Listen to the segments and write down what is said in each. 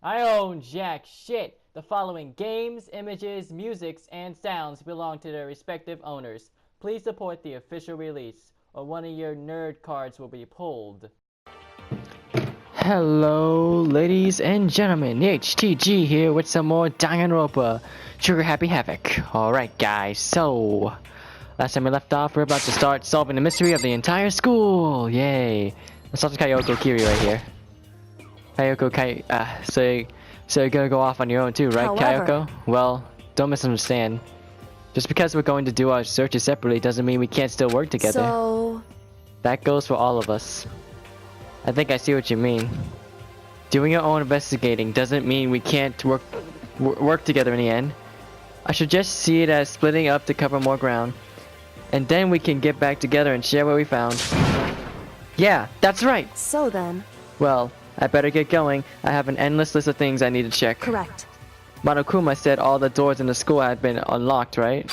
I own jack shit. The following games, images, musics, and sounds belong to their respective owners. Please support the official release, or one of your nerd cards will be pulled. Hello, ladies and gentlemen. HTG here with some more Danganronpa. Trigger Happy Havoc. Alright, guys, so last time we left off, we're about to start solving the mystery of the entire school. Yay. Let's talk to Kyoko Kiri right here. Kyoko, so you're gonna go off on your own too, right, Kyoko? Well, don't misunderstand. Just because we're going to do our searches separately doesn't mean we can't still work together. So... That goes for all of us. I think I see what you mean. Doing your own investigating doesn't mean we can't work together in the end. I should just see it as splitting up to cover more ground. And then we can get back together and share what we found. Yeah, that's right! So then... Well, I better get going. I have an endless list of things I need to check. Correct. Monokuma said all the doors in the school had been unlocked, right?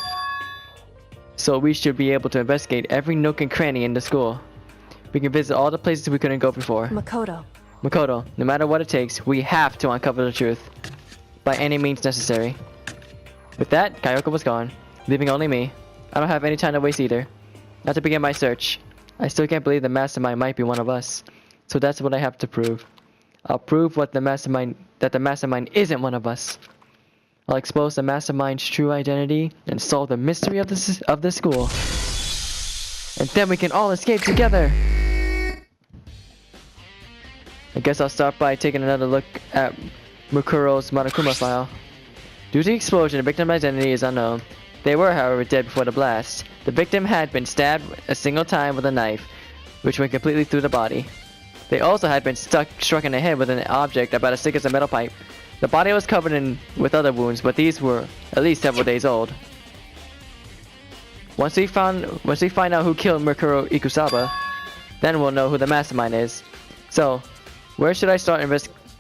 So we should be able to investigate every nook and cranny in the school. We can visit all the places we couldn't go before. Makoto, no matter what it takes, we have to uncover the truth. By any means necessary. With that, Kyoko was gone, leaving only me. I don't have any time to waste either. Not to begin my search. I still can't believe the mastermind might be one of us. So that's what I have to prove. I'll prove that the mastermind isn't one of us. I'll expose the mastermind's true identity and solve the mystery of the school. And then we can all escape together. I guess I'll start by taking another look at Mukuro's Monokuma file. Due to the explosion, the victim's identity is unknown. They were, however, dead before the blast. The victim had been stabbed a single time with a knife, which went completely through the body. They also had been struck in the head with an object about as thick as a metal pipe. The body was covered with other wounds, but these were at least several days old. Once we find out who killed Mukuro Ikusaba, then we'll know who the mastermind is. So, where should I start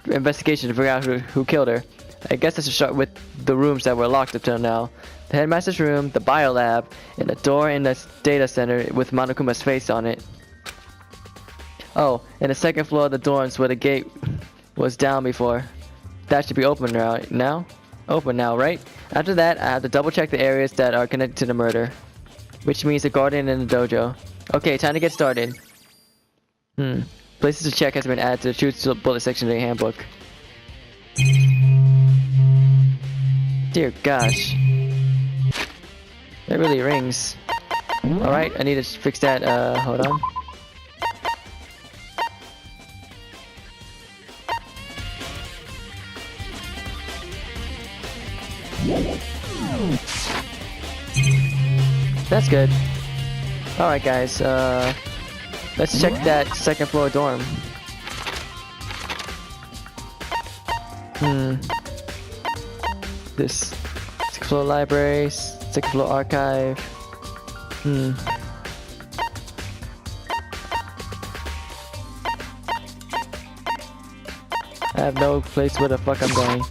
investigation to figure out who killed her? I guess I should start with the rooms that were locked up till now. The headmaster's room, the bio lab, and the door in the data center with Monokuma's face on it. Oh, and the second floor of the dorms where the gate was down before. That should be open right now. Open now, right? After that, I have to double check the areas that are connected to the murder. Which means the garden and the dojo. Okay, time to get started. Places to check has been added to the truth bullet section of the handbook. Dear gosh. That really rings. Alright, I need to fix that, hold on. That's good. Alright guys, let's check that second floor dorm. This second floor library, second floor archive. I have no place where the fuck I'm going.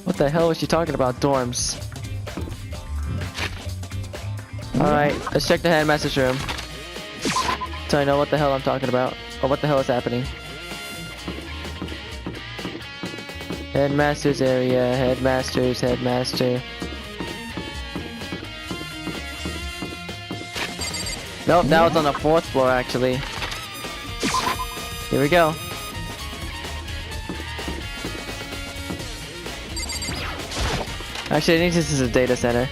What the hell was she talking about? Dorms. Alright, let's check the headmaster's room. So I know what the hell I'm talking about. Or what the hell is happening. Headmaster's area, headmaster. Nope, that was on the 4th floor actually. Here we go. Actually, I think this is a data center.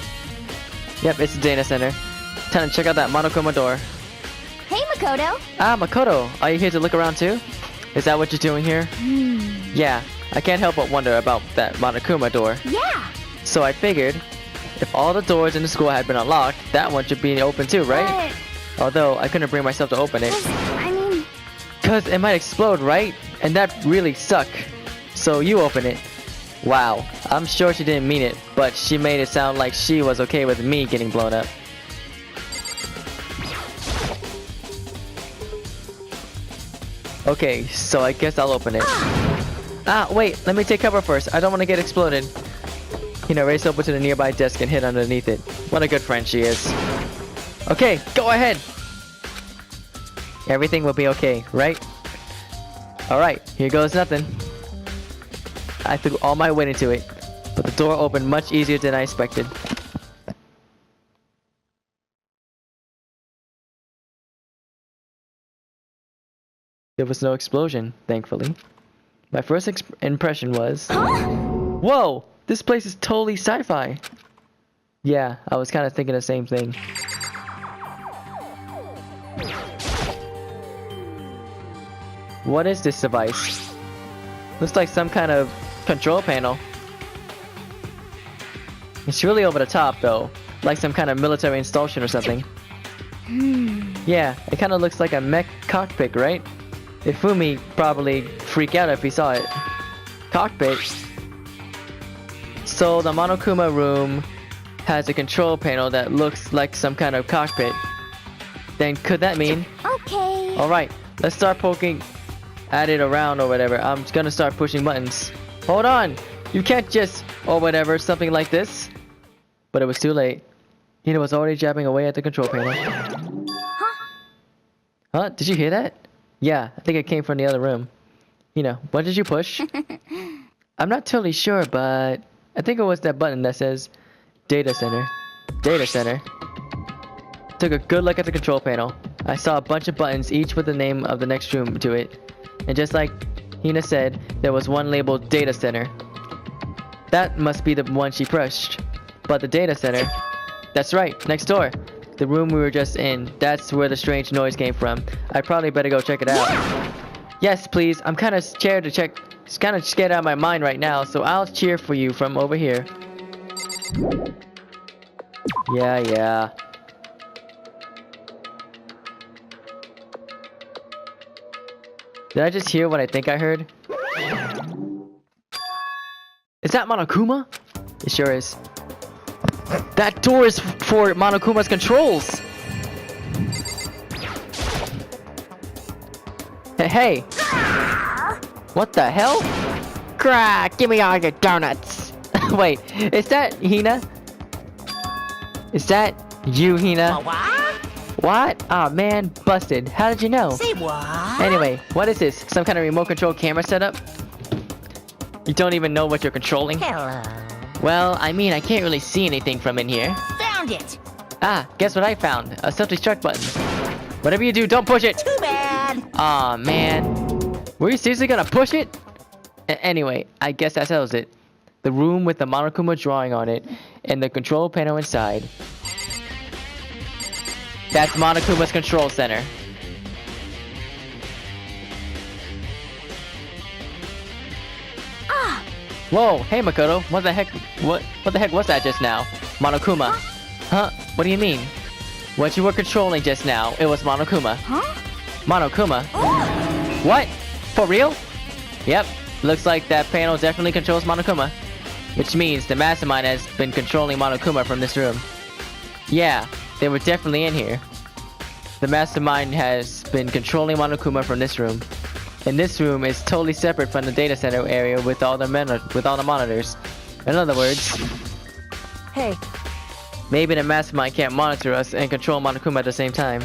Yep, it's a data center. Time to check out that Monokuma door. Hey, Makoto! Ah, Makoto! Are you here to look around too? Is that what you're doing here? Yeah, I can't help but wonder about that Monokuma door. Yeah! So I figured, if all the doors in the school had been unlocked, that one should be open too, right? Although, I couldn't bring myself to open it. I mean... Cause it might explode, right? And that really suck. So you open it. Wow, I'm sure she didn't mean it, but she made it sound like she was okay with me getting blown up. Okay, so I guess I'll open it. Ah, wait, let me take cover first. I don't want to get exploded. Race over to the nearby desk and hid underneath it. What a good friend she is. Okay, go ahead! Everything will be okay, right? Alright, here goes nothing. I threw all my weight into it, but the door opened much easier than I expected. There was no explosion, thankfully. My first impression was... Whoa! This place is totally sci-fi! Yeah, I was kind of thinking the same thing. What is this device? Looks like some kind of control panel. It's really over the top though, like some kind of military installation or something. Yeah, it kind of looks like a mech cockpit, right? Ifumi probably freak out if he saw it. Cockpit? So the Monokuma room has a control panel that looks like some kind of cockpit. Then could that mean... Okay. Alright, let's start poking at it around or whatever. I'm just gonna start pushing buttons. Hold on! You can't just... or whatever, something like this. But it was too late. Hina was already jabbing away at the control panel. Huh? Did you hear that? Yeah, I think it came from the other room. Hina, what did you push? I'm not totally sure, but... I think it was that button that says... Data Center. Data Center. Took a good look at the control panel. I saw a bunch of buttons, each with the name of the next room to it. And just like Hina said, there was one labeled Data Center. That must be the one she pushed. But the Data Center... That's right, next door. The room we were just in. That's where the strange noise came from. I'd probably better go check it out. Yes, please. I'm kind of scared to check... kind of scared out of my mind right now, so I'll cheer for you from over here. Yeah. Did I just hear what I think I heard? Is that Monokuma? It sure is. That door is for Monokuma's controls! Hey! What the hell? Grah! Give me all your donuts! Wait, is that Hina? Is that you, Hina? What? Aw, man, busted. How did you know? Say what? Anyway, what is this? Some kind of remote control camera setup? You don't even know what you're controlling? Hello. Well, I mean, I can't really see anything from in here. Found it. Ah, guess what I found? A self-destruct button. Whatever you do, don't push it! Too bad. Aw, man. Were you seriously gonna push it? Anyway, I guess that settles it. The room with the Monokuma drawing on it, and the control panel inside. That's Monokuma's control center. Ah! Whoa, hey Makoto, what the heck was that just now? Monokuma. Huh? What do you mean? What you were controlling just now, it was Monokuma. Huh? Monokuma? What? For real? Yep, looks like that panel definitely controls Monokuma. Which means the mastermind has been controlling Monokuma from this room. Yeah, they were definitely in here. The mastermind has been controlling Monokuma from this room. And this room is totally separate from the data center area with all the monitors. In other words... Hey. Maybe the mastermind can't monitor us and control Monokuma at the same time.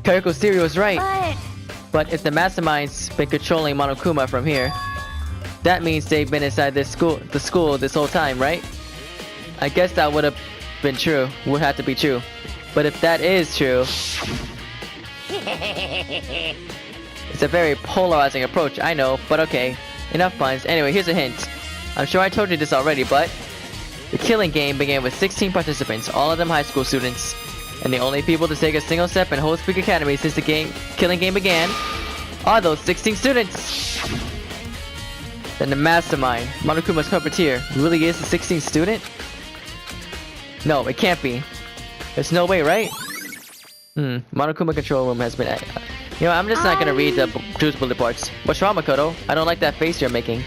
Kariko's theory was right. But if the mastermind's been controlling Monokuma from here, that means they've been inside the school this whole time, right? I guess that would have been true. Would have to be true. But if that is true, it's a very polarizing approach, I know, but okay. Enough puns. Anyway, here's a hint. I'm sure I told you this already, but the killing game began with 16 participants, all of them high school students. And the only people to take a single step in Whole Speak Academy since the killing game began are those 16 students. Then the mastermind, Monokuma's puppeteer, really is a 16th student? No, it can't be. There's no way, right? Monokuma control room has been... You know, I'm just not gonna read the juice bullet parts. What's wrong, Makoto? I don't like that face you're making.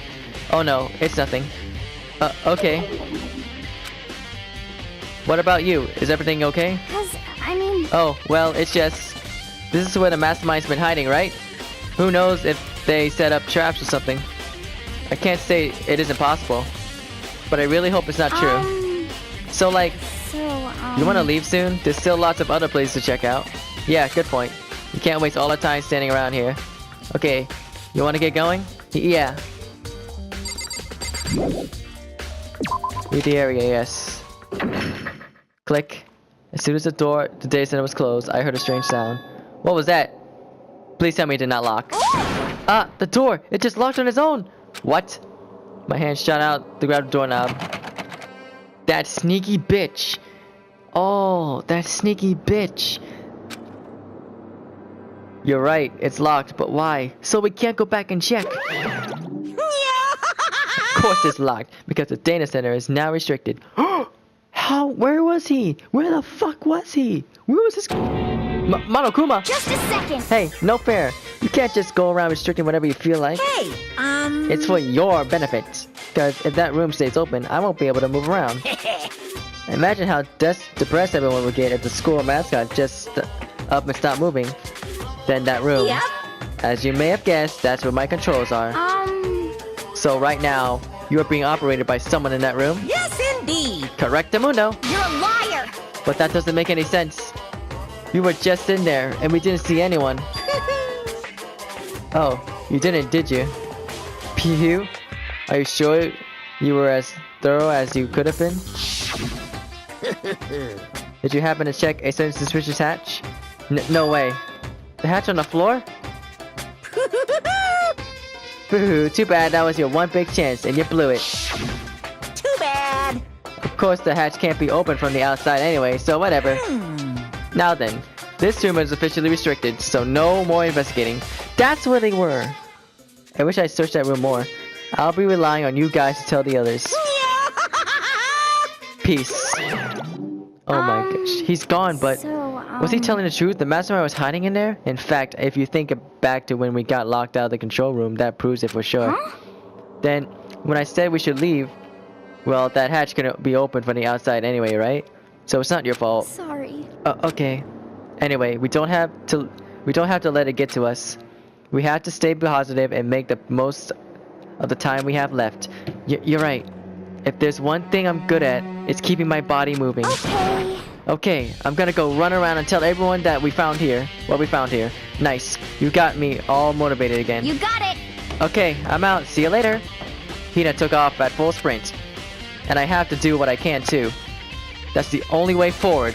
Oh no, it's nothing. Okay. What about you? Is everything okay? I mean... Oh, well, it's just... This is where the mastermind's been hiding, right? Who knows if they set up traps or something. I can't say it isn't possible. But I really hope it's not true. So, like... You wanna leave soon? There's still lots of other places to check out. Yeah, good point. We can't waste all our time standing around here. Okay, you want to get going? Yeah. Read the area, yes. Click. As soon as the data center was closed, I heard a strange sound. What was that? Please tell me it did not lock. Ah, the door! It just locked on its own! What? My hand shot out to grab the doorknob. That sneaky bitch! Oh, that sneaky bitch! You're right, it's locked, but why? So we can't go back and check! Of course it's locked, because the data center is now restricted. How? Where was he? Where the fuck was he? Where was this? Monokuma! Just a second. Hey, no fair. You can't just go around restricting whatever you feel like. Hey, It's for your benefit. Because if that room stays open, I won't be able to move around. Imagine how depressed everyone would get if the school mascot just up and stopped moving. Then that room. Yep. As you may have guessed, that's where my controls are. So right now, you are being operated by someone in that room? Yes, indeed. Correctamundo. You're a liar. But that doesn't make any sense. We were just in there, and we didn't see anyone. Oh, you didn't, did you? Pew? Are you sure you were as thorough as you could have been? Did you happen to check a certain suspicious hatch? No way. The hatch on the floor? Boo-hoo, too bad that was your one big chance and you blew it. Too bad. Of course the hatch can't be opened from the outside anyway, so whatever. Now then, this room is officially restricted, so no more investigating. That's where they were. I wish I searched that room more. I'll be relying on you guys to tell the others. Peace. Oh my gosh, he's gone, but was he telling the truth? The mastermind was hiding in there? In fact, if you think back to when we got locked out of the control room, that proves it for sure. Then, when I said we should leave, well, that hatch couldn't be opened from the outside anyway, right? So it's not your fault. Sorry. Okay. Anyway, we don't have to let it get to us. We have to stay positive and make the most of the time we have left. You're right. If there's one thing I'm good at, it's keeping my body moving. Okay. Okay, I'm gonna go run around and tell everyone that we found here. What we found here. Nice. You got me all motivated again. You got it. Okay, I'm out. See you later. Hina took off at full sprint. And I have to do what I can too. That's the only way forward.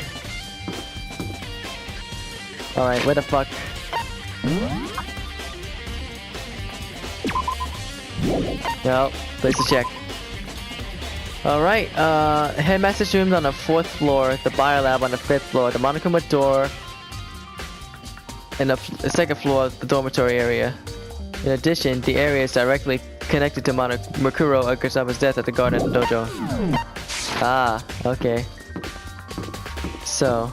Alright, where the fuck? No, place to check. Alright, headmaster's room on the 4th floor, the bio lab on the 5th floor, the Monokuma door, and the 2nd floor, the dormitory area. In addition, the area is directly connected to Makuro Okasawa's death at the garden dojo. Ah, okay. So.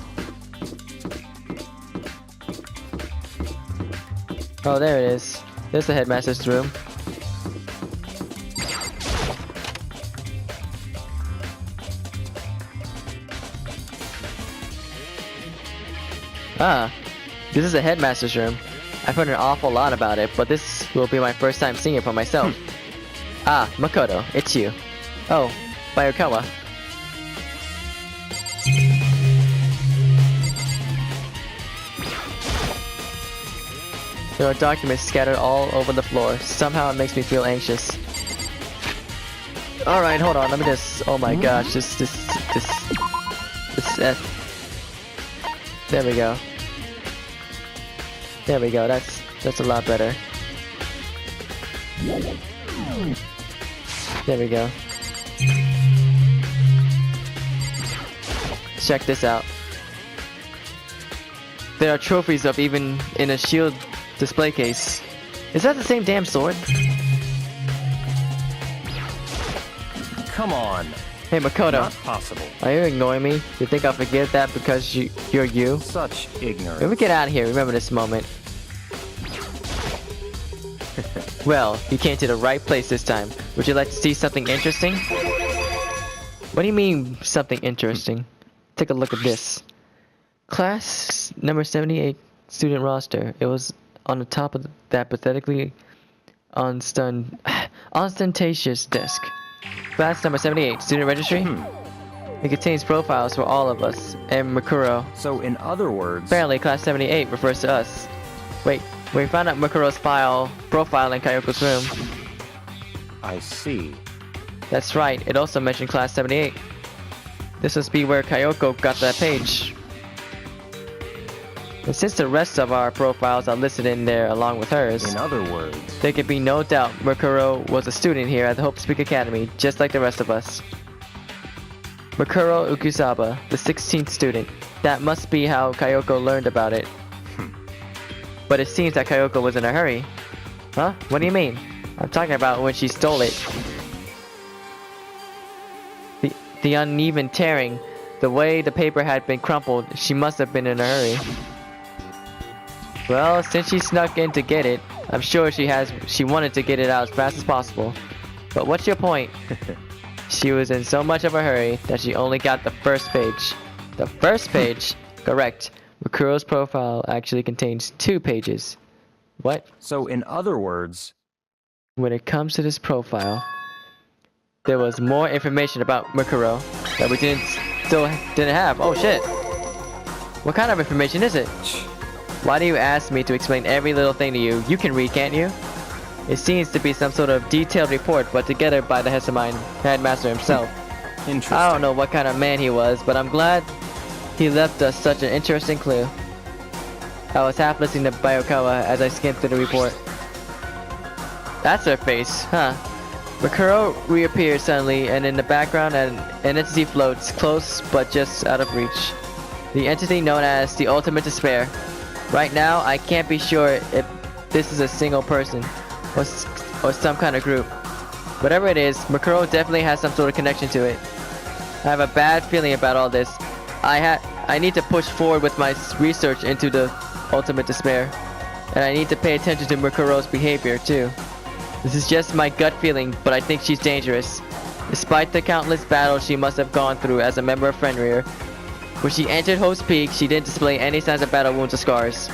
Oh, there it is. There's the headmaster's room. Ah, this is the headmaster's room. I've heard an awful lot about it, but this will be my first time seeing it for myself. Ah, Makoto, it's you. Oh, Bayakawa. There are documents scattered all over the floor. Somehow it makes me feel anxious. Alright, hold on, let me just... Oh my gosh, this... There we go. There we go, that's a lot better. There we go. Check this out. There are trophies of even in a shield display case. Is that the same damn sword? Come on. Hey Makoto, Not possible. are you ignoring me? You think I'll forget that because you're you? Such ignorance. When we get out of here, remember this moment. Well, you came to the right place this time. Would you like to see something interesting? What do you mean, something interesting? Take a look at this. Class number 78 student roster. It was on the top of that pathetically ostentatious desk. Class number 78, student registry. It contains profiles for all of us and Makuro. So in other words... Apparently, class 78 refers to us. Wait, we found out Mukuro's profile in Kyoko's room. I see. That's right, it also mentioned Class 78. This must be where Kyoko got that page. And since the rest of our profiles are listed in there along with hers, In other words, there can be no doubt Mukuro was a student here at the Hope Speak Academy, just like the rest of us. Mukuro Ukusaba, the 16th student. That must be how Kyoko learned about it. But it seems that Kyoko was in a hurry. Huh? What do you mean? I'm talking about when she stole it. The uneven tearing, the way the paper had been crumpled, she must have been in a hurry. Well, since she snuck in to get it, I'm sure she wanted to get it out as fast as possible. But what's your point? She was in so much of a hurry that she only got the first page. The first page? Correct. Mukuro's profile actually contains 2 pages. What? so in other words, When it comes to this profile, there was more information about Mukuro that we still didn't have. Oh shit! What kind of information is it? Why do you ask me to explain every little thing to you? You can read, can't you? It seems to be some sort of detailed report put together by the headmaster himself. interesting. I don't know what kind of man he was, but I'm glad he left us such an interesting clue. I was half listening to Bayokawa as I skimmed through the report. That's her face, huh? Mukuro reappears suddenly, and in the background an entity floats, close but just out of reach. The entity known as the Ultimate Despair. Right now, I can't be sure if this is a single person or some kind of group. Whatever it is, Mukuro definitely has some sort of connection to it. I have a bad feeling about all this. I need to push forward with my research into the Ultimate Despair. And I need to pay attention to Mukuro's behavior too. This is just my gut feeling, but I think she's dangerous. Despite the countless battles she must have gone through as a member of Fenrir, when she entered Hope's Peak, she didn't display any signs of battle wounds or scars.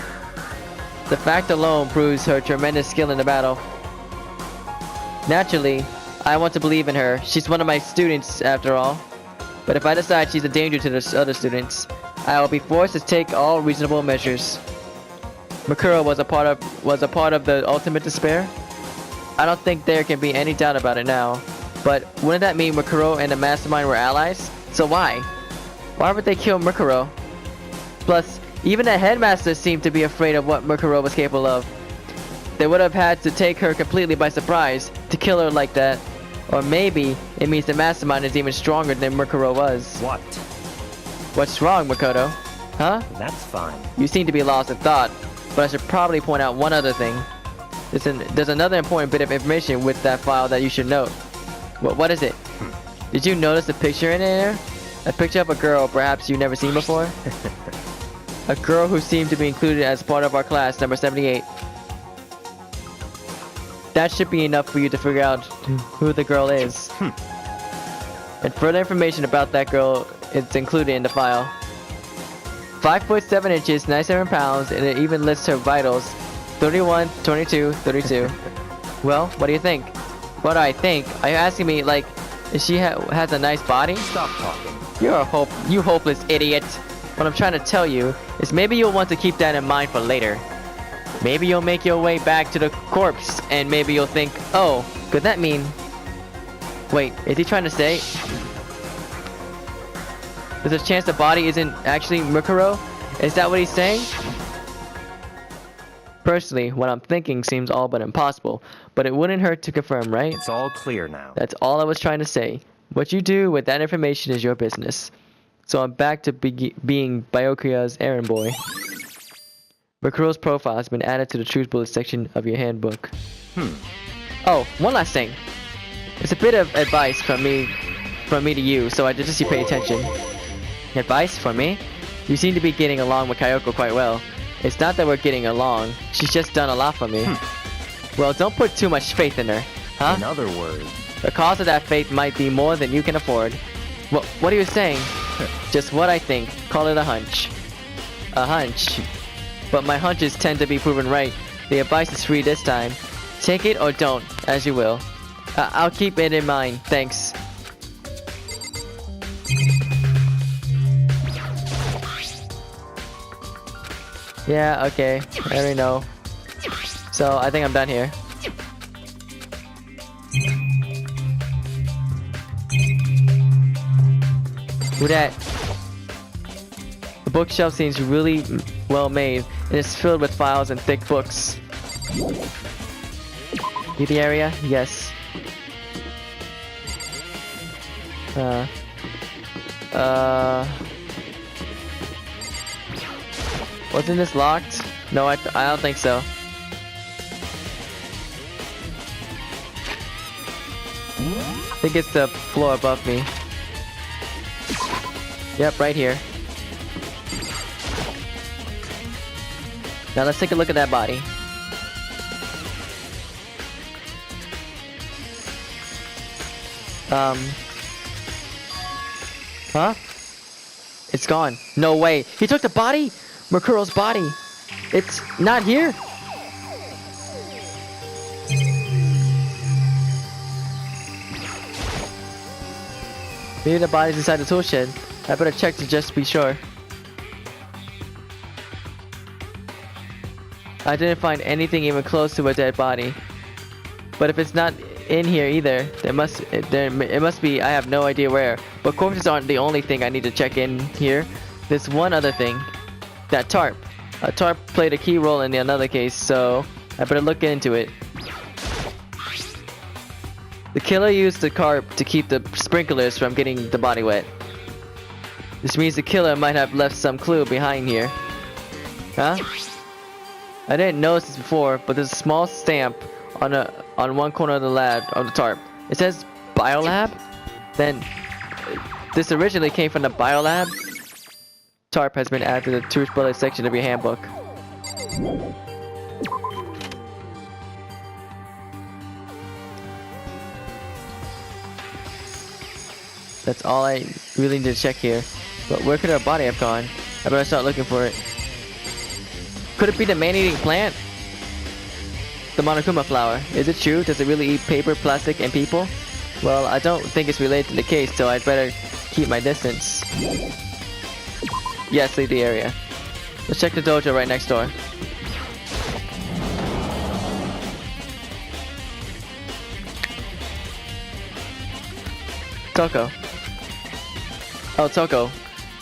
The fact alone proves her tremendous skill in the battle. Naturally, I want to believe in her. She's one of my students, after all. But if I decide she's a danger to the other students, I will be forced to take all reasonable measures. Mukuro was a part of the Ultimate Despair. I don't think there can be any doubt about it now. But wouldn't that mean Mukuro and the Mastermind were allies? So why? Why would they kill Mukuro? Plus, even the headmaster seemed to be afraid of what Mukuro was capable of. They would have had to take her completely by surprise to kill her like that. Or maybe it means the Mastermind is even stronger than Mukuro was. What? What's wrong, Makoto? Huh? That's fine. You seem to be lost in thought, but I should probably point out one other thing. There's another important bit of information with that file that you should note. What is it? Did you notice the picture in there? A picture of a girl perhaps you've never seen before? A girl who seemed to be included as part of our class, number 78. That should be enough for you to figure out who the girl is. And further information about that girl is included in the file. 5 foot 7 inches, 97 pounds, and it even lists her vitals. 31, 22, 32. Well, what do you think? What do I think? Are you asking me, like, if she has a nice body? Stop talking. You hopeless idiot. What I'm trying to tell you is maybe you'll want to keep that in mind for later. Maybe you'll make your way back to the corpse, and maybe you'll think, oh, could that mean... Wait, is he trying to say... There's a chance the body isn't actually Mukuro? Is that what he's saying? Personally, what I'm thinking seems all but impossible, but it wouldn't hurt to confirm, right? It's all clear now. That's all I was trying to say. What you do with that information is your business. So I'm back to being Byakuya's errand boy. Mukuro's profile has been added to the Truth Bullet section of your handbook. Oh, one last thing. It's a bit of advice from me to you, so I suggest you pay attention. Advice from me? You seem to be getting along with Kyoko quite well. It's not that we're getting along, she's just done a lot for me. Well, don't put too much faith in her, huh? In other words, The cost of that faith might be more than you can afford. What are you saying? Just what I think. Call it a hunch. A hunch. But my hunches tend to be proven right. The advice is free this time. Take it or don't, as you will. I'll keep it in mind, thanks. Yeah, okay. I already know. So I think I'm done here. Who that? The bookshelf seems really well made and is filled with files and thick books. See the area? Yes. Wasn't this locked? No, I don't think so. I think it's the floor above me. Yep, right here. Now let's take a look at that body. Huh? It's gone. No way. He took the body? Makuro's body. It's not here? Maybe the body's inside the tool shed. I better check to just be sure. I didn't find anything even close to a dead body. But if it's not in here either, it must be, I have no idea where. But corpses aren't the only thing I need to check in here. There's one other thing. That tarp. A tarp played a key role in another case, so I better look into it. The killer used the tarp to keep the sprinklers from getting the body wet. This means the killer might have left some clue behind here. Huh? I didn't notice this before, but there's a small stamp on one corner of the tarp. It says Biolab? Then this originally came from the Biolab? Tarp has been added to the Truth Bullet section of your handbook. That's all I really need to check here. But where could our body have gone? I better start looking for it. Could it be the man-eating plant? The Monokuma flower. Is it true? Does it really eat paper, plastic, and people? Well, I don't think it's related to the case, so I'd better keep my distance. Yes, leave the area. Let's check the dojo right next door. Toko. Oh, Toko.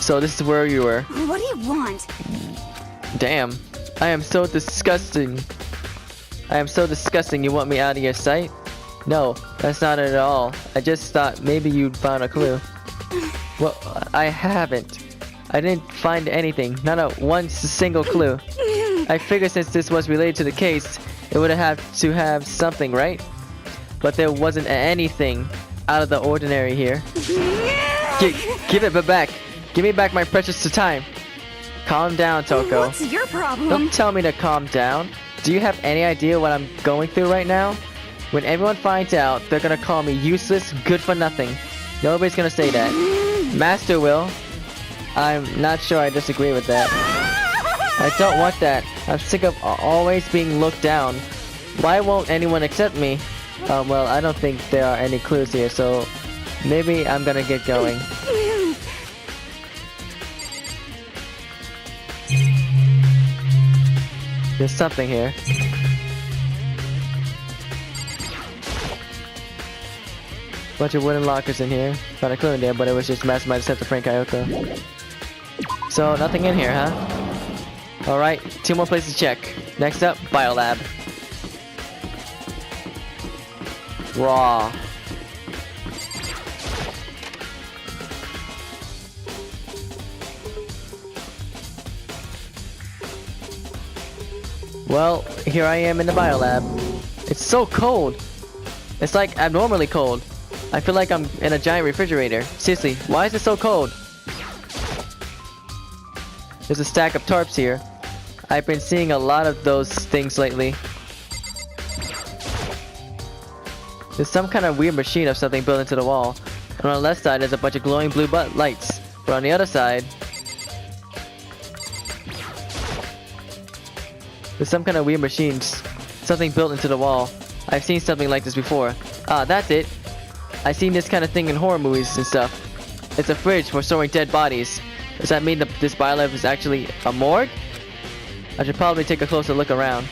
So this is where you were. What do you want? Damn. I am so disgusting. I am so disgusting you want me out of your sight? No, that's not it at all. I just thought maybe you'd found a clue. Well, I haven't. I didn't find anything. Not a one single clue. I figured since this was related to the case, it would have to have something, right? But there wasn't anything out of the ordinary here. Give it back. Give me back my precious time. Calm down, Toko. What's your problem? Don't tell me to calm down. Do you have any idea what I'm going through right now? When everyone finds out, they're gonna call me useless, good for nothing. Nobody's gonna say that. Master will. I'm not sure I disagree with that. I don't want that. I'm sick of always being looked down. Why won't anyone accept me? Well, I don't think there are any clues here, so maybe I'm gonna get going. There's something here. Bunch of wooden lockers in here. Found a clue in there, but it was just mastermind set to Frank Kyoto. So nothing in here, huh? Alright, 2 more places to check. Next up, Biolab. Raw. Well, here I am in the biolab. It's so cold. It's like abnormally cold. I feel like I'm in a giant refrigerator. Seriously, why is it so cold? There's a stack of tarps here. I've been seeing a lot of those things lately. There's some kind of weird machine of something built into the wall. And on the left side, there's a bunch of glowing blue lights. But on the other side, there's some kind of weird machines. Something built into the wall. I've seen something like this before. Ah, that's it. I've seen this kind of thing in horror movies and stuff. It's a fridge for storing dead bodies. Does that mean that this biolab is actually a morgue? I should probably take a closer look around.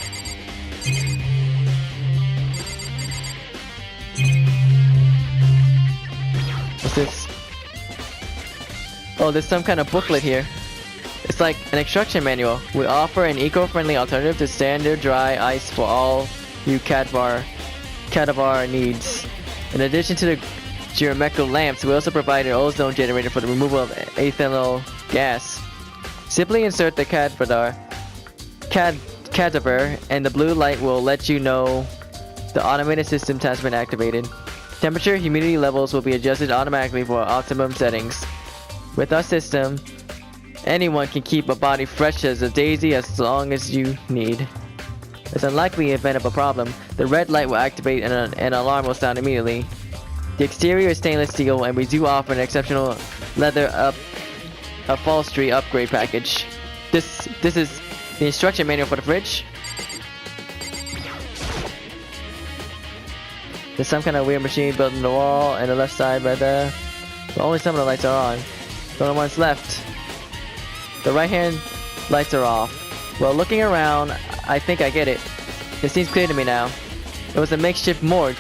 Oh, there's some kind of booklet here. It's like an instruction manual. We offer an eco-friendly alternative to standard dry ice for all you cadaver needs. In addition to the geometrical lamps, we also provide an ozone generator for the removal of ethanol gas. Simply insert the cadaver and the blue light will let you know the automated system has been activated. Temperature, humidity levels will be adjusted automatically for optimum settings. With our system, anyone can keep a body fresh as a daisy as long as you need. It's unlikely event of a problem. The red light will activate and an alarm will sound immediately. The exterior is stainless steel and we do offer an exceptional leather upholstery upgrade package. This is the instruction manual for the fridge. There's some kind of weird machine built in the wall on the left side, but only some of the lights are on. The only ones left. The right hand lights are off. Well, looking around, I think I get it. It seems clear to me now. It was a makeshift morgue.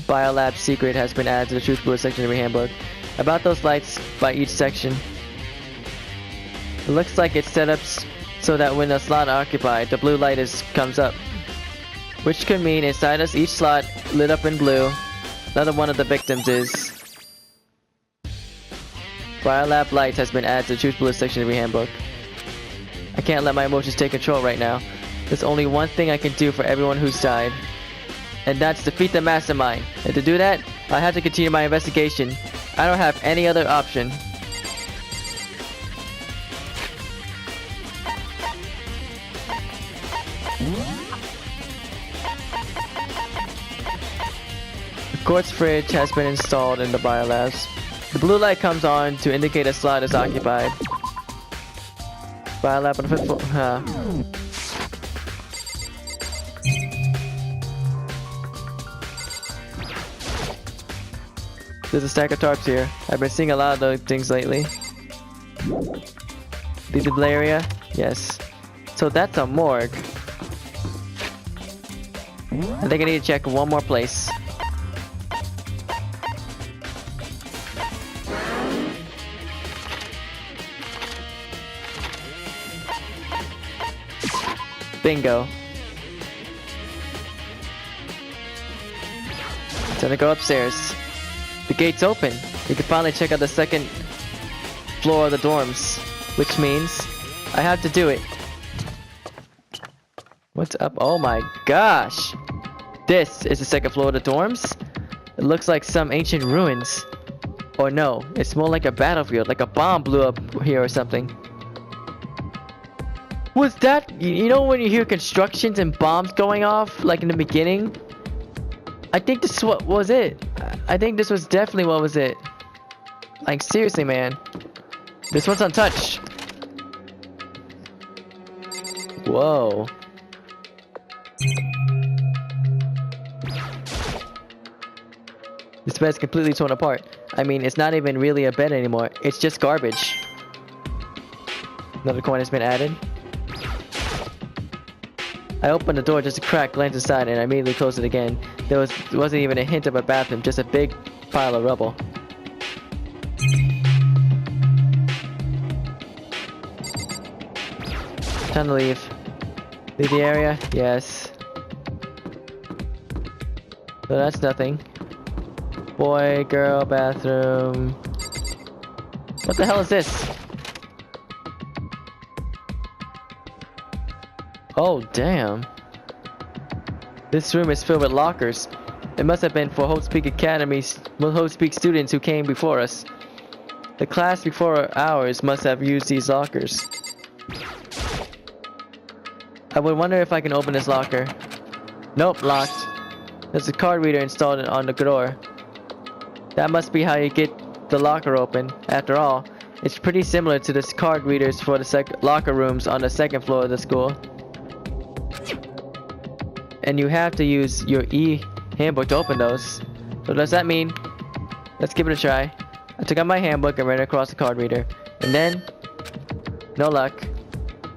Biolab secret has been added to the Truth Bullet section of your handbook. About those lights by each section. It looks like it's set up so that when a slot occupied, the blue light comes up. Which could mean inside us each slot lit up in blue. Another one of the victims is. Biolab lights has been added to the Truth Bullet section of your handbook. I can't let my emotions take control right now. There's only one thing I can do for everyone who's died. And that's defeat the mastermind. And to do that, I have to continue my investigation. I don't have any other option. The quartz fridge has been installed in the biolabs. The blue light comes on to indicate a slot is occupied. Biolab on the 5th floor. There's a stack of tarps here. I've been seeing a lot of those things lately. Leavable area? Yes. So that's a morgue. I think I need to check one more place. Bingo. Time to go upstairs. The gate's open. We can finally check out the second floor of the dorms. Which means I have to do it. What's up? Oh my gosh! This is the second floor of the dorms? It looks like some ancient ruins. Or no, it's more like a battlefield, like a bomb blew up here or something. Was that, you know when you hear constructions and bombs going off, like in the beginning? I think this was it. I think this was definitely what was it. Like seriously, man. This one's untouched. Whoa. This bed's completely torn apart. I mean, it's not even really a bed anymore. It's just garbage. Another coin has been added. I opened the door just a crack, glanced inside, and I immediately closed it again. There wasn't even a hint of a bathroom, just a big pile of rubble. Time to leave. Leave the area? Yes. So that's nothing. Boy, girl, bathroom. What the hell is this? Oh, damn. This room is filled with lockers. It must have been for Hope Speak students who came before us. The class before ours must have used these lockers. I would wonder if I can open this locker. Nope, locked. There's a card reader installed on the door. That must be how you get the locker open. After all, it's pretty similar to the card readers for the locker rooms on the second floor of the school. And you have to use your handbook to open those. So does that mean? Let's give it a try. I took out my handbook and ran across the card reader. And then, no luck.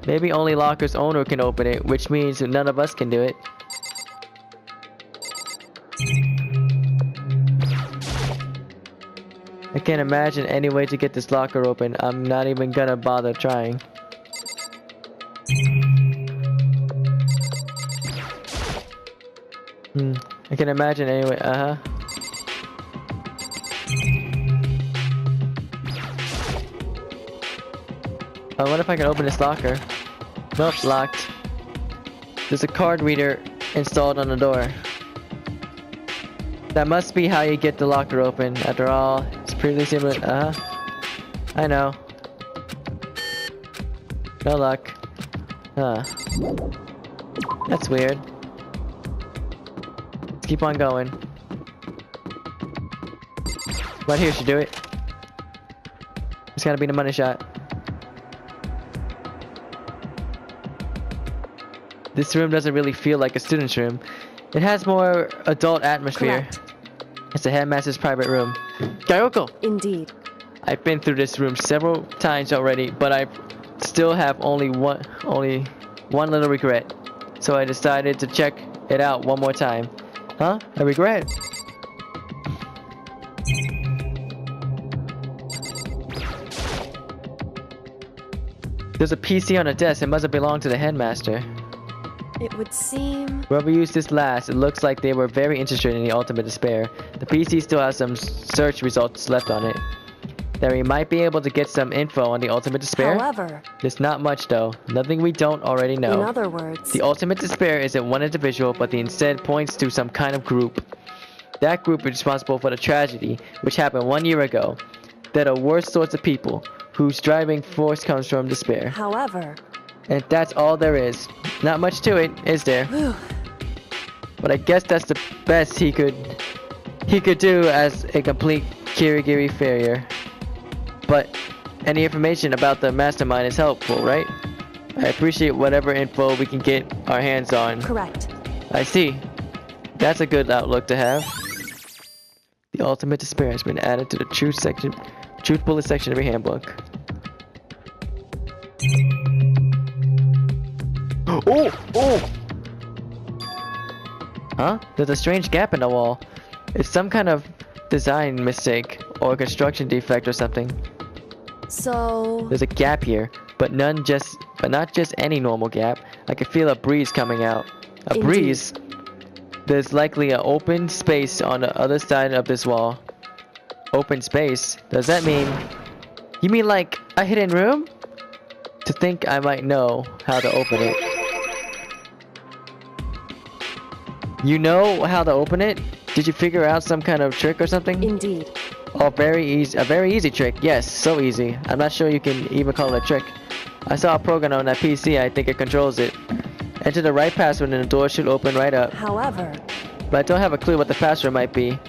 Maybe only locker's owner can open it, which means none of us can do it. I can't imagine any way to get this locker open. I'm not even gonna bother trying. I can imagine anyway. I wonder if I can open this locker. Nope, locked. There's a card reader installed on the door. That must be how you get the locker open. After all, it's pretty similar. I know. No luck. That's weird. Let's keep on going. Right here should do it. It's gotta be the money shot. This room doesn't really feel like a student's room. It has more adult atmosphere. Correct. It's the headmaster's private room. Kyoko! Indeed. I've been through this room several times already, but I still have only one little regret. So I decided to check it out one more time. Huh? A regret? There's a PC on a desk. It must have belonged to the headmaster. It would seem... Whoever used this last, it looks like they were very interested in the ultimate despair. The PC still has some search results left on it. That we might be able to get some info on the ultimate despair. However... There's not much though. Nothing we don't already know. In other words... The ultimate despair isn't one individual, but instead points to some kind of group. That group is responsible for the tragedy, which happened 1 year ago. They're the worst sorts of people, whose driving force comes from despair. However... And that's all there is. Not much to it, is there? Whew. But I guess that's the best he could do as a complete Kirigiri failure. But any information about the mastermind is helpful, right? I appreciate whatever info we can get our hands on. Correct. I see. That's a good outlook to have. The ultimate despair has been added to the truth bullet section of your handbook. Oh! Huh? There's a strange gap in the wall. It's some kind of design mistake or construction defect or something. So... There's a gap here, but not just any normal gap. I can feel a breeze coming out. A Indeed. Breeze? There's likely an open space on the other side of this wall. Open space? Does that mean... You mean like a hidden room? To think I might know how to open it. You know how to open it? Did you figure out some kind of trick or something? Indeed. Oh, very easy. A very easy trick. Yes, so easy. I'm not sure you can even call it a trick. I saw a program on that PC. I think it controls it. Enter the right password and the door should open right up. However... But I don't have a clue what the password might be.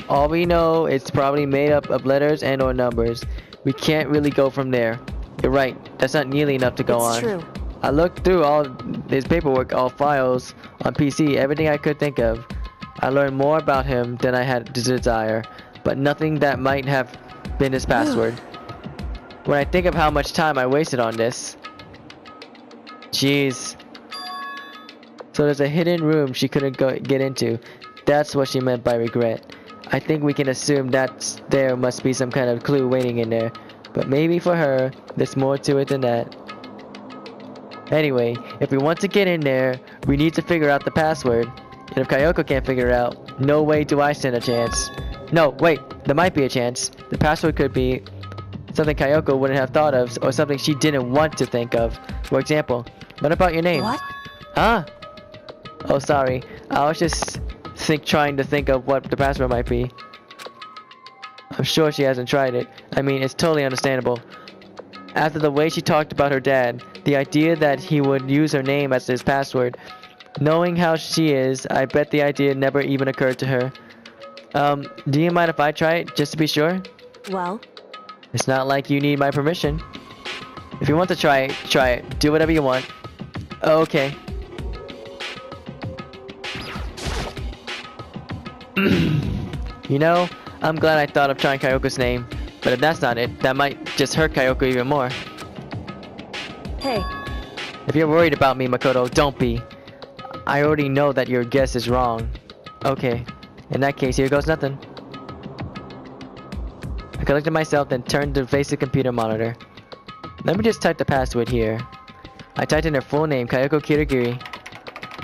All we know, it's probably made up of letters and or numbers. We can't really go from there. You're right. That's not nearly enough to go on. It's true. I looked through all his paperwork, all files on PC, everything I could think of. I learned more about him than I had to desire, but nothing that might have been his password. When I think of how much time I wasted on this. Jeez. So there's a hidden room she couldn't get into. That's what she meant by regret. I think we can assume that there must be some kind of clue waiting in there. But maybe for her, there's more to it than that. Anyway, if we want to get in there, we need to figure out the password. And if Kyoko can't figure it out, no way do I stand a chance. No, wait, there might be a chance. The password could be something Kyoko wouldn't have thought of, or something she didn't want to think of. For example, what about your name? What? Huh? Oh, sorry. I was just trying to think of what the password might be. I'm sure she hasn't tried it. I mean, it's totally understandable. After the way she talked about her dad, the idea that he would use her name as his password, knowing how she is, I bet the idea never even occurred to her. Do you mind if I try it, just to be sure? Well? It's not like you need my permission. If you want to try it, try it. Do whatever you want. Oh, okay. You know, I'm glad I thought of trying Kyoko's name, but if that's not it, that might just hurt Kyoko even more. Hey. If you're worried about me, Makoto, don't be. I already know that your guess is wrong. Okay, in that case, here goes nothing. I collected myself, then turned to face the computer monitor. Let me just type the password here. I typed in her full name, Kayoko Kirigiri.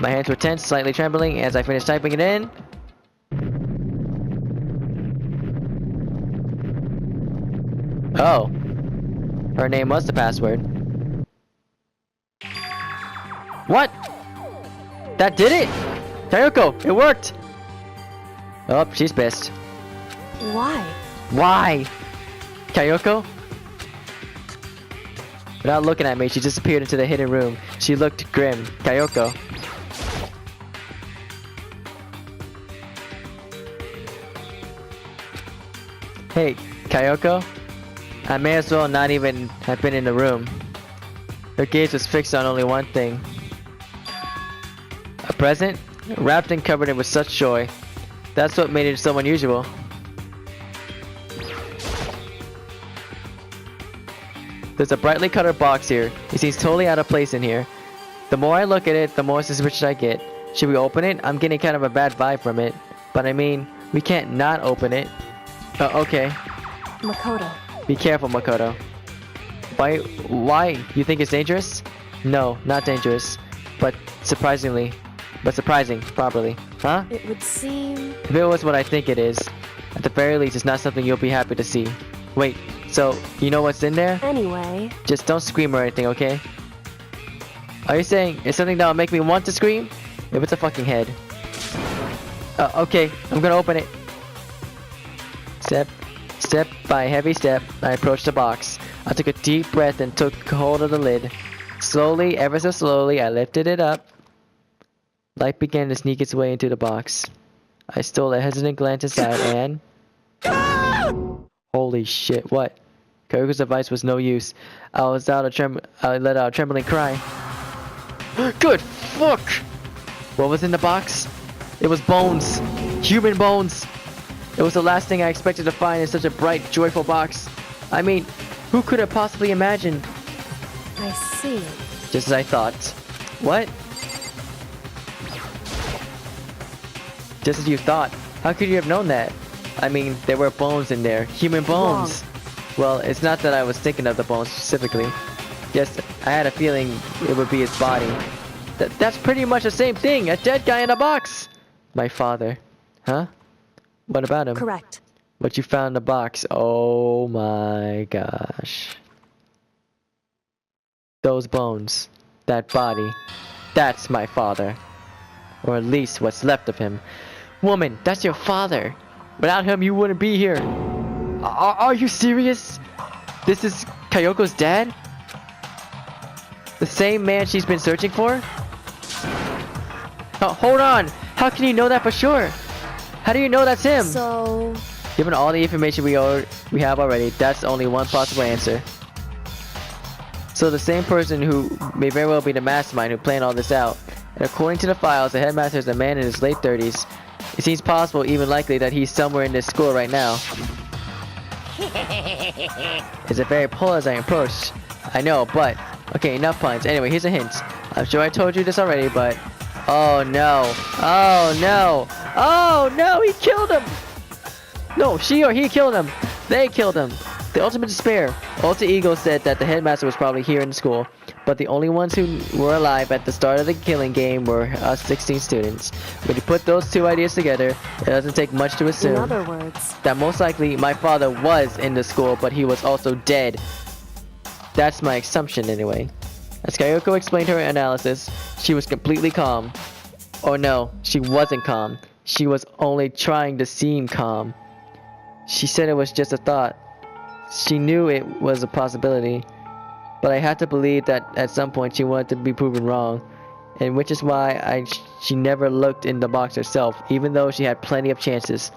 My hands were tense, slightly trembling as I finished typing it in. Oh. Her name was the password. What? That did it! Kayoko, it worked! Oh, she's pissed. Why? Why? Kayoko? Without looking at me, she disappeared into the hidden room. She looked grim. Kayoko. Hey, Kayoko? I may as well not even have been in the room. Her gaze was fixed on only one thing. A present? Wrapped and covered in with such joy. That's what made it so unusual. There's a brightly colored box here. It seems totally out of place in here. The more I look at it, the more suspicious I get. Should we open it? I'm getting kind of a bad vibe from it. But I mean, we can't not open it. Okay. Makoto. Be careful, Makoto. Why? You think it's dangerous? No, not dangerous. But surprising, probably. Huh? It would seem... If it was what I think it is, at the very least, it's not something you'll be happy to see. Wait, so, you know what's in there? Anyway... Just don't scream or anything, okay? Are you saying it's something that'll make me want to scream? If it's a fucking head. Okay, I'm gonna open it. Step by heavy step, I approached the box. I took a deep breath and took hold of the lid. Slowly, ever so slowly, I lifted it up. Light began to sneak its way into the box. I stole a hesitant glance inside and... Holy shit, what? Kayoko's advice was no use. I let out a trembling cry. Good fuck! What was in the box? It was bones. Human bones. It was the last thing I expected to find in such a bright, joyful box. I mean, who could have possibly imagined? I see. Just as I thought. What? Just as you thought. How could you have known that? I mean, there were bones in there. Human bones. Wrong. Well, it's not that I was thinking of the bones specifically. Yes, I had a feeling it would be his body. That's pretty much the same thing. A dead guy in a box. My father. Huh? What about him? Correct. What you found in the box? Oh my gosh. Those bones. That body. That's my father. Or at least what's left of him. Woman, that's your father. Without him, you wouldn't be here. Are you serious? This is Kayoko's dad? The same man she's been searching for? Oh, hold on. How can you know that for sure? How do you know that's him? So... Given all the information we have already, that's only one possible answer. So the same person who may very well be the mastermind who planned all this out. And according to the files, the headmaster is a man in his late 30s. It seems possible, even likely, that he's somewhere in this school right now. It's a very polarizing approach. I know, but... Okay, enough puns. Anyway, here's a hint. I'm sure I told you this already, but... Oh no. Oh no. Oh no, he killed him! No, she or he killed him. They killed him. The ultimate despair. Alter Ego said that the headmaster was probably here in school, but the only ones who were alive at the start of the killing game were us 16 students. When you put those two ideas together, it doesn't take much to assume In other words... that most likely my father was in the school, but he was also dead. That's my assumption anyway. As Kayoko explained her analysis, she was completely calm. Or no, she wasn't calm. She was only trying to seem calm. She said it was just a thought. She knew it was a possibility. But I had to believe that at some point she wanted to be proven wrong. And which is why she never looked in the box herself, even though she had plenty of chances.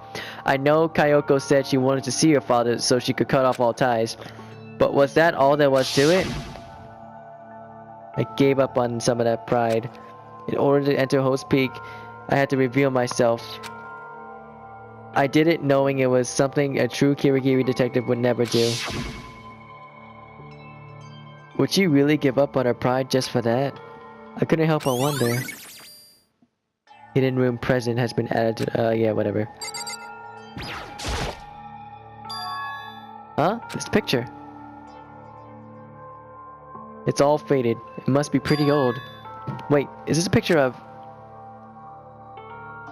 I know Kayoko said she wanted to see her father so she could cut off all ties. But was that all there was to it? I gave up on some of that pride. In order to enter Host Peak, I had to reveal myself. I did it knowing it was something a true Kirigiri detective would never do. Would she really give up on her pride just for that? I couldn't help but wonder. Hidden room present has been added to... yeah, whatever. Huh? This picture. It's all faded. It must be pretty old. Wait, is this a picture of...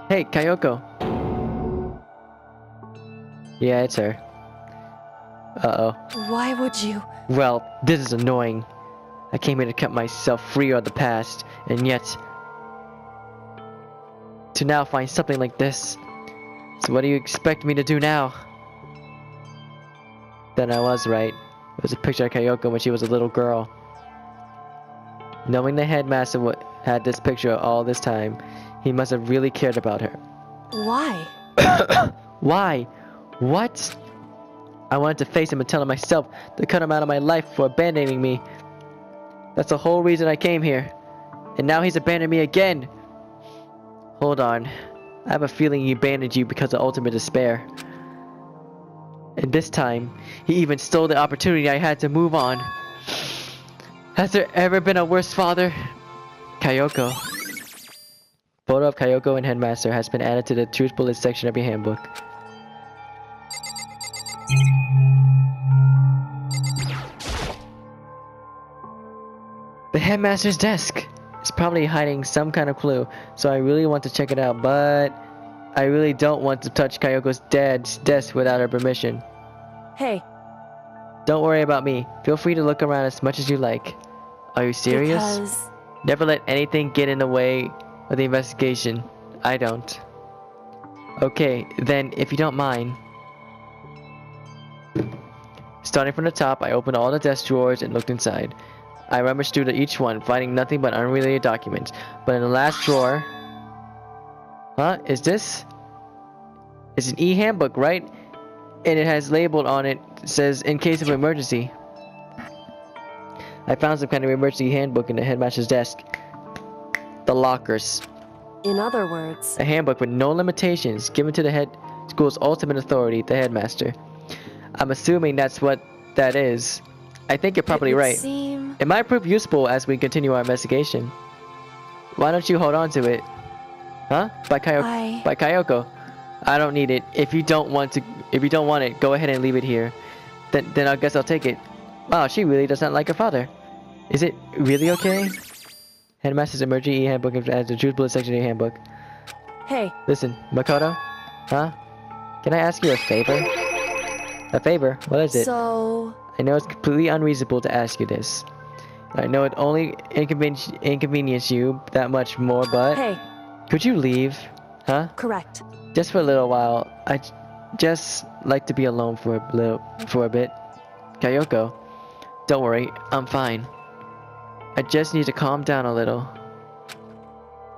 Hey, Kyoko. Yeah, it's her. Uh-oh. Why would you? Well, this is annoying. I came here to cut myself free of the past, and yet... to now find something like this. So what do you expect me to do now? Then I was right. It was a picture of Kyoko when she was a little girl. Knowing the headmaster had this picture all this time, he must have really cared about her. Why? Why? What? I wanted to face him and tell him myself to cut him out of my life for abandoning me. That's the whole reason I came here. And now he's abandoned me again. Hold on. I have a feeling he abandoned you because of ultimate despair. And this time, he even stole the opportunity I had to move on. Has there ever been a worse father? Kyoko. Photo of Kyoko and Headmaster has been added to the Truth Bullet section of your handbook. The Headmaster's desk. It's probably hiding some kind of clue, so I really want to check it out, but I really don't want to touch Kyoko's dad's desk without her permission. Hey. Don't worry about me. Feel free to look around as much as you like. Are you serious? Because... Never let anything get in the way of the investigation. I don't. Okay, then if you don't mind. Starting from the top, I opened all the desk drawers and looked inside. I rummaged through each one, finding nothing but unrelated documents. But in the last drawer... Huh? Is this? It's an e-handbook, right? And it has labeled on it, says, in case of emergency. I found some kind of emergency handbook in the headmaster's desk. The lockers. In other words... A handbook with no limitations, given to the head school's ultimate authority, the headmaster. I'm assuming that's what that is. I think you're probably right. It might prove useful as we continue our investigation. Why don't you hold on to it? Huh? By Kyoko. I don't need it. If you don't want it, go ahead and leave it here. Then I guess I'll take it. Wow, she really does not like her father. Is it really okay? Headmaster's emergency handbook as the Truth Bullet section of your handbook. Hey. Listen, Makoto. Huh? Can I ask you a favor? A favor? What is it? So... I know it's completely unreasonable to ask you this. I know it only inconvenience you that much more, but... Hey. Could you leave? Huh? Correct. Just for a little while. I'd just like to be alone for a bit. Kyoko. Don't worry, I'm fine. I just need to calm down a little.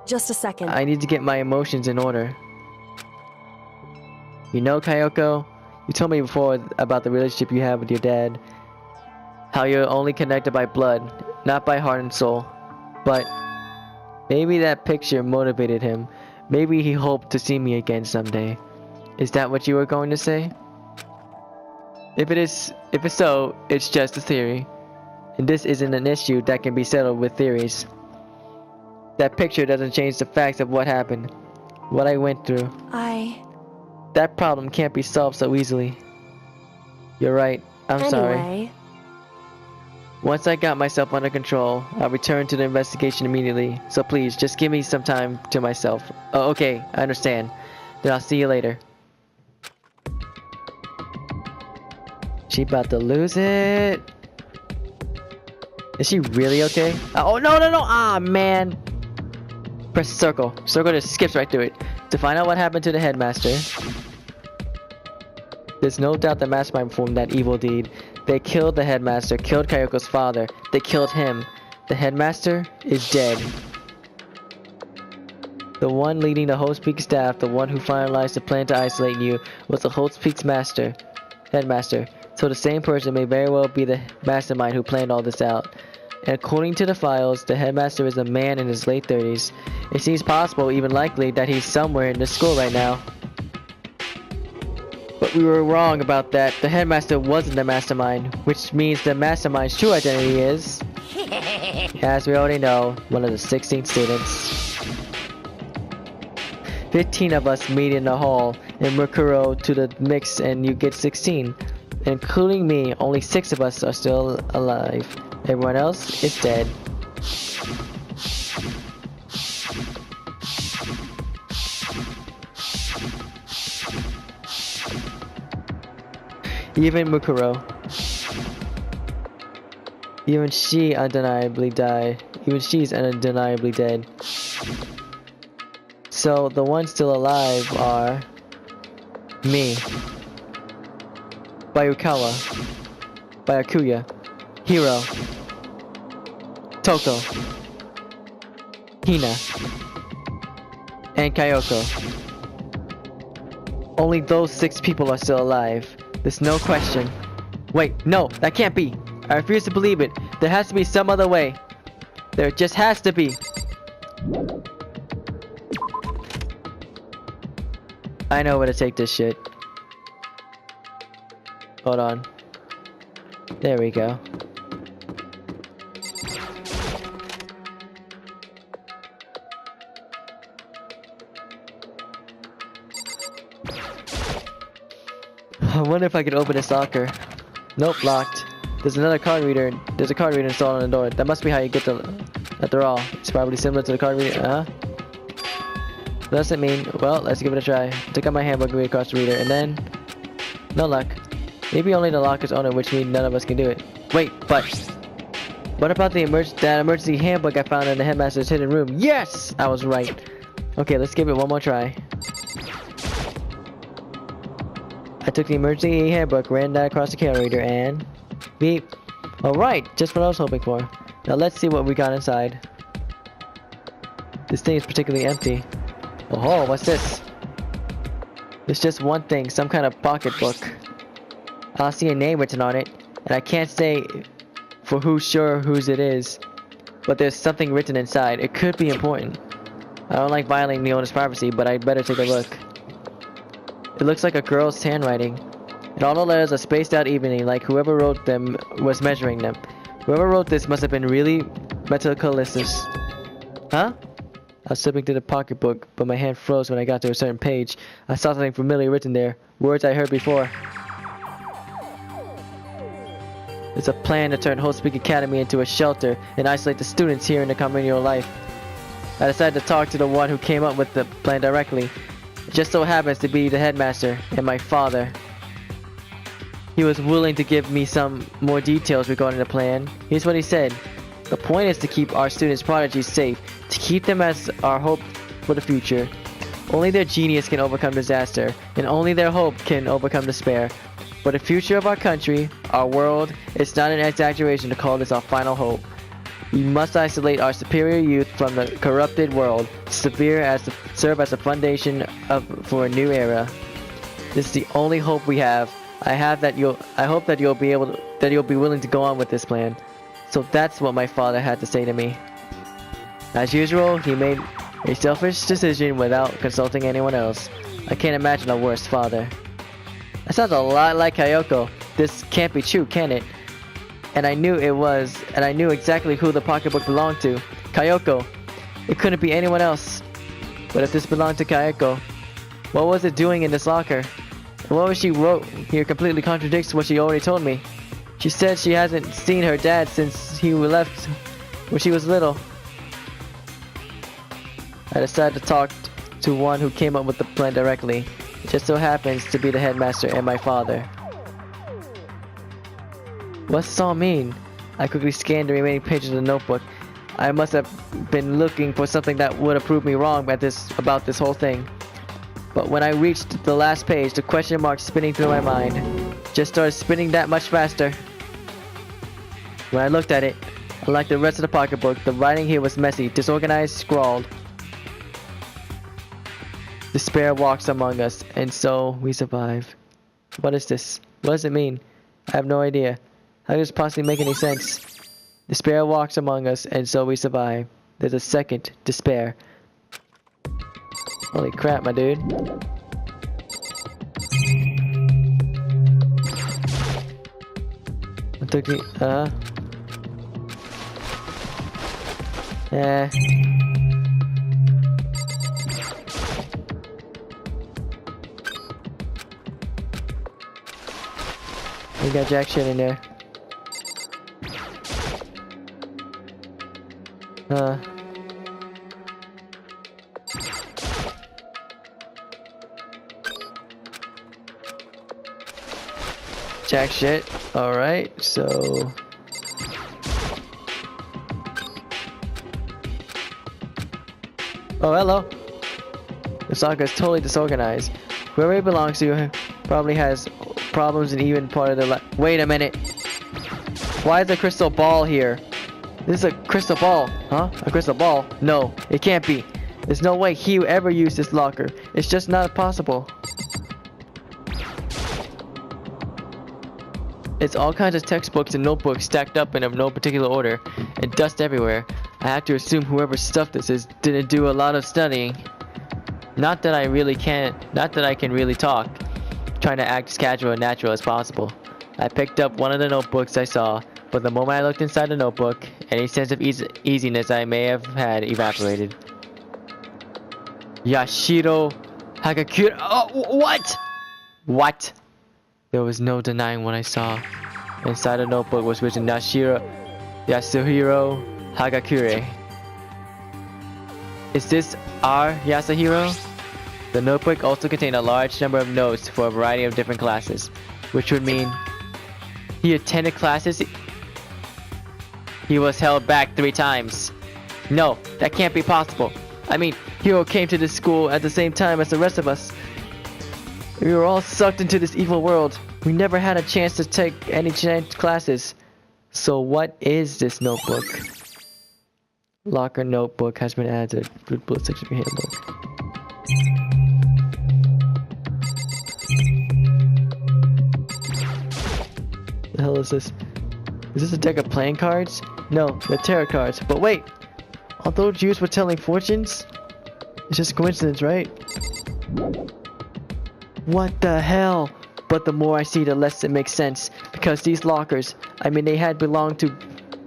Just a second. I need to get my emotions in order. You know, Kyoko, you told me before about the relationship you have with your dad. How you're only connected by blood, not by heart and soul. But maybe that picture motivated him. Maybe he hoped to see me again someday. Is that what you were going to say? If it's so, it's just a theory. And this isn't an issue that can be settled with theories. That picture doesn't change the facts of what happened. What I went through. That problem can't be solved so easily. You're right. I'm sorry. Once I got myself under control, I'll return to the investigation immediately. So please, just give me some time to myself. Oh, okay, I understand. Then I'll see you later. She about to lose it. Is she really okay? Oh, no! Ah, man! Press circle. Circle just skips right through it. To find out what happened to the headmaster. There's no doubt the mastermind performed that evil deed. They killed the headmaster, killed Kyoko's father. They killed him. The headmaster is dead. The one leading the Host Peak staff, the one who finalized the plan to isolate you, was the Host Peak's headmaster. So the same person may very well be the mastermind who planned all this out. And according to the files, the headmaster is a man in his late 30s. It seems possible, even likely, that he's somewhere in this school right now. But we were wrong about that. The headmaster wasn't the mastermind, which means the mastermind's true identity is, as we already know, one of the 16 students. 15 of us meet in the hall, and Mukuro to the mix, and you get 16. Including me, only 6 of us are still alive. Everyone else is dead. Even Mukuro. Even she undeniably died. Even she's undeniably dead. So the ones still alive are me, Bayukawa, Byakuya, Hiro, Toko, Hina, and Kyoko. Only those 6 people are still alive. There's no question. Wait, no, that can't be. I refuse to believe it. There has to be some other way. There just has to be. I know where to take this shit. Hold on. There we go. I wonder if I could open this locker. Nope, locked. There's another card reader. There's a card reader installed on the door. That must be how you get the... After all, it's probably similar to the card reader. Doesn't mean... Well, let's give it a try. Take out my handbook and read across the reader, and then... No luck. Maybe only the locker's owner, which means none of us can do it. Wait, but... What about the that emergency handbook I found in the headmaster's hidden room? Yes! I was right. Okay, let's give it one more try. I took the emergency handbook, ran that across the card reader, and... Beep. Alright, just what I was hoping for. Now let's see what we got inside. This thing is particularly empty. Oh, what's this? It's just one thing, some kind of pocketbook. I'll see a name written on it, and I can't say for whose it is, but there's something written inside. It could be important. I don't like violating the owner's privacy, but I'd better take a look. It looks like a girl's handwriting, and all the letters are spaced out evenly, like whoever wrote them was measuring them. Whoever wrote this must have been really meticulous. Huh? I was flipping through the pocketbook, but my hand froze when I got to a certain page. I saw something familiar written there, words I heard before. It's a plan to turn Whole Speak Academy into a shelter and isolate the students here in the communal life. I decided to talk to the one who came up with the plan directly. It just so happens to be the headmaster and my father. He was willing to give me some more details regarding the plan. Here's what he said. The point is to keep our students' prodigies safe, to keep them as our hope for the future. Only their genius can overcome disaster, and only their hope can overcome despair. For the future of our country, our world, it's not an exaggeration to call this our final hope. We must isolate our superior youth from the corrupted world, serve as a foundation for a new era. This is the only hope we have. I hope that you'll be willing to go on with this plan. So that's what my father had to say to me. As usual, he made a selfish decision without consulting anyone else. I can't imagine a worse father. That sounds a lot like Kyoko. This can't be true, can it? And I knew it was, and I knew exactly who the pocketbook belonged to. Kyoko. It couldn't be anyone else. But if this belonged to Kyoko, what was it doing in this locker? And what she wrote here completely contradicts what she already told me. She said she hasn't seen her dad since he left when she was little. I decided to talk to one who came up with the plan directly. It just so happens to be the headmaster and my father. What's this all mean? I quickly scanned the remaining pages of the notebook. I must have been looking for something that would have proved me wrong about this whole thing. But when I reached the last page, the question mark spinning through my mind just started spinning that much faster. When I looked at it, unlike the rest of the pocketbook, the writing here was messy, disorganized, scrawled. Despair walks among us, and so we survive. What is this? What does it mean? I have no idea. How does this possibly make any sense? Despair walks among us, and so we survive. There's a second despair. Holy crap, my dude. I took the, yeah. We got jack shit in there. Jack shit. Alright, so... Oh, hello. This locker is totally disorganized. Whoever it belongs to probably has problems in even part of their life. Wait a minute. Why is a crystal ball here? This is a crystal ball. Huh? A crystal ball? No, it can't be. There's no way he ever used this locker. It's just not possible. It's all kinds of textbooks and notebooks stacked up in no particular order, and dust everywhere. I have to assume whoever stuffed this didn't do a lot of studying. Not that I can really talk. Trying to act as casual and natural as possible. I picked up one of the notebooks I saw, but the moment I looked inside the notebook, any sense of easiness I may have had evaporated. Yashiro Hagakure. Oh, what? What? There was no denying what I saw. Inside the notebook was written Yasuhiro Hagakure. Is this our Yasuhiro? The notebook also contained a large number of notes for a variety of different classes, which would mean he attended classes. He was held back 3 times. No, that can't be possible. I mean, Hiro came to this school at the same time as the rest of us. We were all sucked into this evil world. We never had a chance to take any classes. So what is this notebook? Locker notebook has been added to the bullet section of your handbook. The hell is this? Is this a deck of playing cards? No, they're tarot cards. But wait! All those Jews were telling fortunes? It's just a coincidence, right? What the hell? But the more I see, the less it makes sense. Because these lockers, I mean, they had belonged to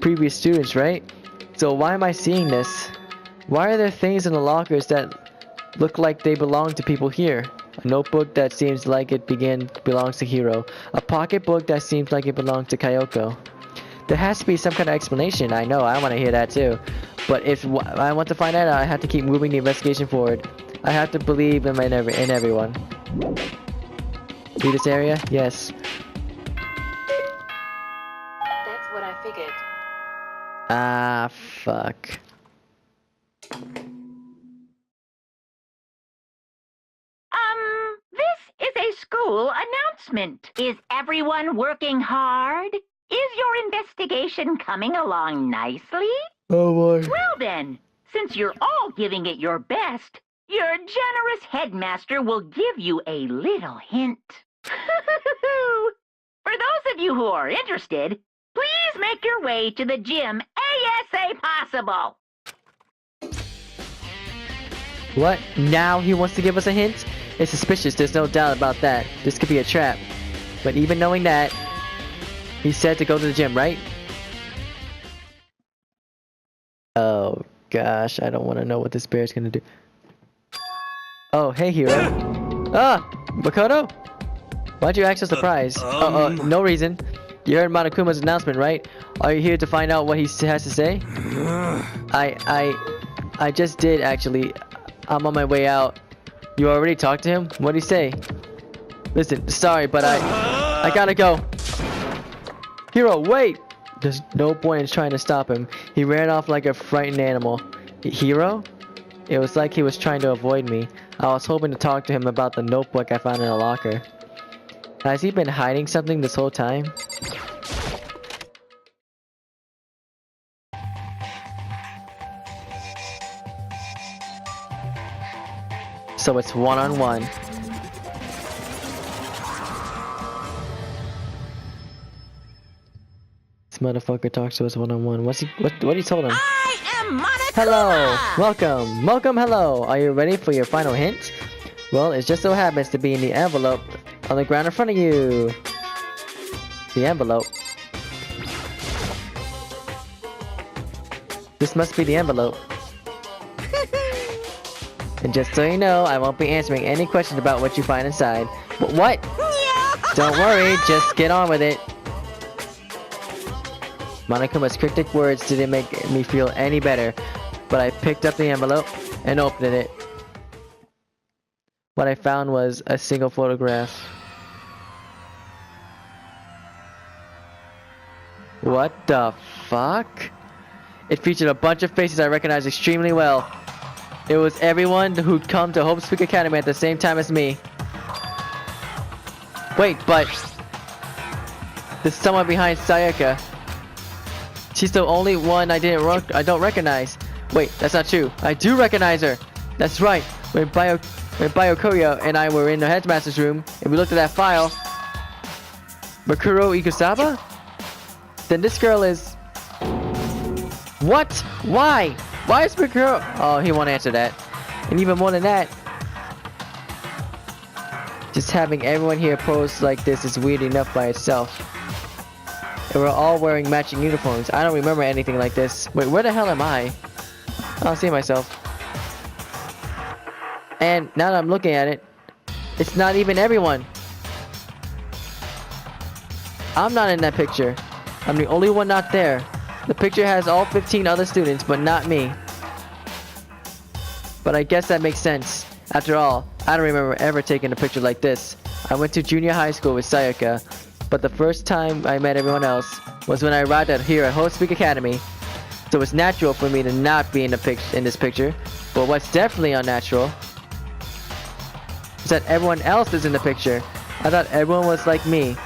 previous students, right? So why am I seeing this? Why are there things in the lockers that look like they belong to people here? A notebook that seems like it belongs to Hiro. A pocketbook that seems like it belongs to Kyoko. There has to be some kind of explanation. I know, I want to hear that too. But if I want to find out, I have to keep moving the investigation forward. I have to believe in everyone. See this area? Yes. That's what I figured. Ah, fuck. This is a school announcement. Is everyone working hard? Is your investigation coming along nicely? Oh boy. Well then, since you're all giving it your best, your generous headmaster will give you a little hint. For those of you who are interested, please make your way to the gym ASAP possible. What? Now he wants to give us a hint? It's suspicious, there's no doubt about that. This could be a trap. But even knowing that, he said to go to the gym, right? Oh gosh, I don't want to know what this bear's gonna do. Oh, hey Hiro. Ah! Makoto? Why'd you act so surprised? No reason. You heard Monokuma's announcement, right? Are you here to find out what he has to say? I just did, actually. I'm on my way out. You already talked to him? What'd he say? Listen, sorry, but I gotta go. Hiro, wait! There's no point in trying to stop him. He ran off like a frightened animal. Hiro? It was like he was trying to avoid me. I was hoping to talk to him about the notebook I found in a locker. Has he been hiding something this whole time? So it's one-on-one. This motherfucker talks to us one-on-one. What he told him? I am Monokuma! Hello! Welcome, hello! Are you ready for your final hint? Well, it just so happens to be in the envelope on the ground in front of you. The envelope. This must be the envelope. And just so you know, I won't be answering any questions about what you find inside. What? Don't worry, just get on with it. Monokuma's cryptic words didn't make me feel any better, but I picked up the envelope and opened it. What I found was a single photograph. What the fuck? It featured a bunch of faces I recognized extremely well. It was everyone who'd come to Hope Speak Academy at the same time as me. Wait, but there's someone behind Sayaka. She's the only one I don't recognize. Wait, that's not true. I do recognize her. That's right. When Byakuya and I were in the headmaster's room and we looked at that file. Makuro Ikusaba? Then this girl is... What? Why? Why is Makuro... Oh, he won't answer that. And even more than that, just having everyone here pose like this is weird enough by itself. And we're all wearing matching uniforms. I don't remember anything like this. Wait, where the hell am I? I don't see myself. And now that I'm looking at it, it's not even everyone. I'm not in that picture. I'm the only one not there. The picture has all 15 other students, but not me. But I guess that makes sense. After all, I don't remember ever taking a picture like this. I went to junior high school with Sayaka, but the first time I met everyone else was when I arrived here at Hope Speak Academy. So it's natural for me to not be in this picture. But what's definitely unnatural is that everyone else is in the picture. I thought everyone was like me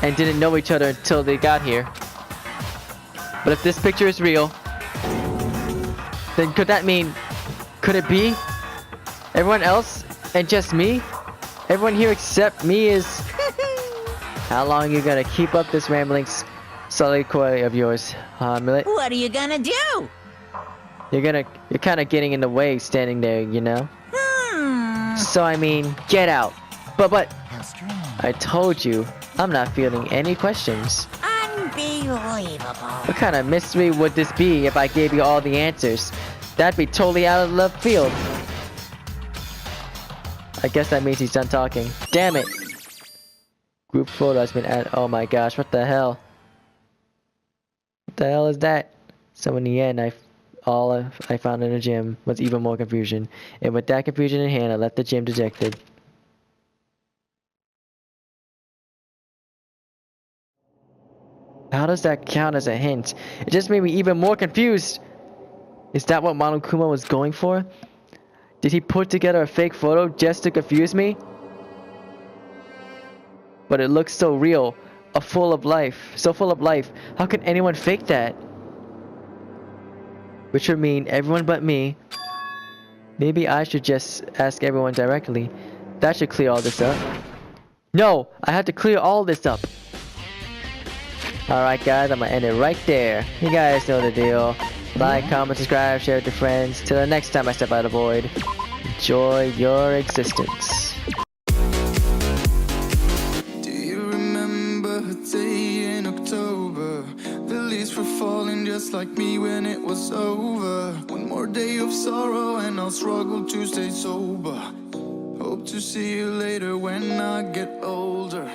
and didn't know each other until they got here. But if this picture is real, then could it be everyone else and just me? Everyone here except me is... How long are you gonna keep up this rambling soliloquy of yours, huh, Millet? What are you gonna do? You're kind of getting in the way standing there, you know? So I mean, get out. But, How strange. I told you, I'm not fielding any questions. Unbelievable. What kind of mystery would this be if I gave you all the answers? That'd be totally out of left field. I guess that means he's done talking. Damn it! Group photo has been added. Oh my gosh, what the hell? What the hell is that? So in the end, all I found in the gym was even more confusion. And with that confusion in hand, I left the gym dejected. How does that count as a hint? It just made me even more confused. Is that what Monokuma was going for? Did he put together a fake photo just to confuse me? But it looks so real, so full of life. How can anyone fake that? Which would mean everyone but me. Maybe I should just ask everyone directly. That should clear all this up. No, I have to clear all this up. Alright guys, I'm gonna end it right there. You guys know the deal. Like, comment, subscribe, share with your friends. Till the next time I step out of the void. Enjoy your existence. Do you remember a day in October? The leaves were falling just like me when it was over. One more day of sorrow and I'll struggle to stay sober. Hope to see you later when I get older.